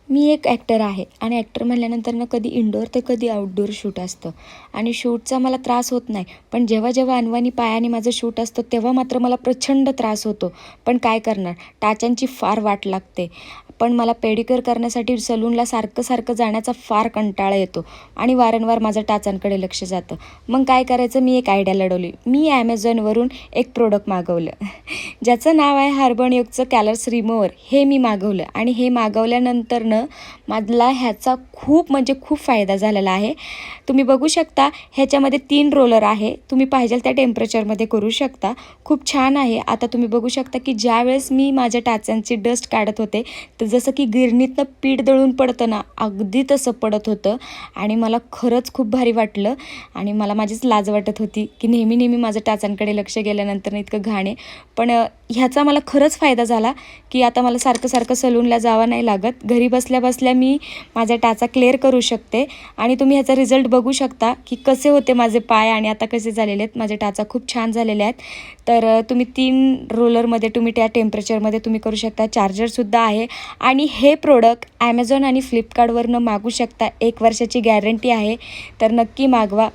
मी एक ॲक्टर आहे आणि ॲक्टर म्हटल्यानंतर ना कधी इंडोर तर कधी आउटडोर शूट असतं आणि शूटचा मला त्रास होत नाही. पण जेव्हा जेव्हा अनवाणी पायाने माझं शूट असतं तेव्हा मात्र मला प्रचंड त्रास होतो. पण काय करणार, टाचांची फार वाट लागते. पण मला पेडिक्युअर करण्यासाठी सलूनला सारखं सारखं जाण्याचा फार कंटाळा येतो आणि वारंवार माझं टाचांकडे लक्ष जातं. मग काय करायचं, मी एक आयडिया लढवली. मी ॲमेझॉनवरून एक प्रोडक्ट मागवलं ज्याचं नाव आहे हर्बन योगचं कॅलर्स रिमूव्हर. हे मी मागवलं आणि हे मागवल्यानंतरनं मला ह्याचा खूप म्हणजे खूप फायदा झालेला आहे. तुम्ही बघू शकता ह्याच्यामध्ये 3 रोलर आहे. तुम्ही पाहिजे त्या टेम्परेचरमध्ये करू शकता. खूप छान आहे. आता तुम्ही बघू शकता की ज्यावेळेस मी माझ्या टाचांची डस्ट काढत होते तर जसं की गिरणीतनं पीठ दळून पडतं ना, अगदी तसं पडत होतं आणि मला खरंच खूप भारी वाटलं. आणि मला माझीच लाज वाटत होती की नेहमी नेहमी माझं टाचांकडे लक्ष गेल्यानंतर इतकं घाण आहे. पण ह्याचा मला खरंच फायदा झाला की आता मला सारखं सारखं सलूनला जावं नाही लागत. घरी बसल्या बसल्या मी माझ्या टाचा क्लिअर करू शकते आणि तुम्ही ह्याचा रिझल्ट बघू शकता की कसे होते माझे पाय आणि आता कसे झालेले आहेत. माझे टाचा खूप छान झालेले आहेत. तर तुम्ही 3 रोलरमध्ये तुम्ही त्या टेम्परेचरमध्ये तुम्ही करू शकता. चार्जरसुद्धा आहे आणि हे प्रोडक्ट ॲमेझॉन आणि फ्लिपकार्टवरनं मागू शकता. 1 वर्षाची गॅरंटी आहे. तर नक्की मागवा.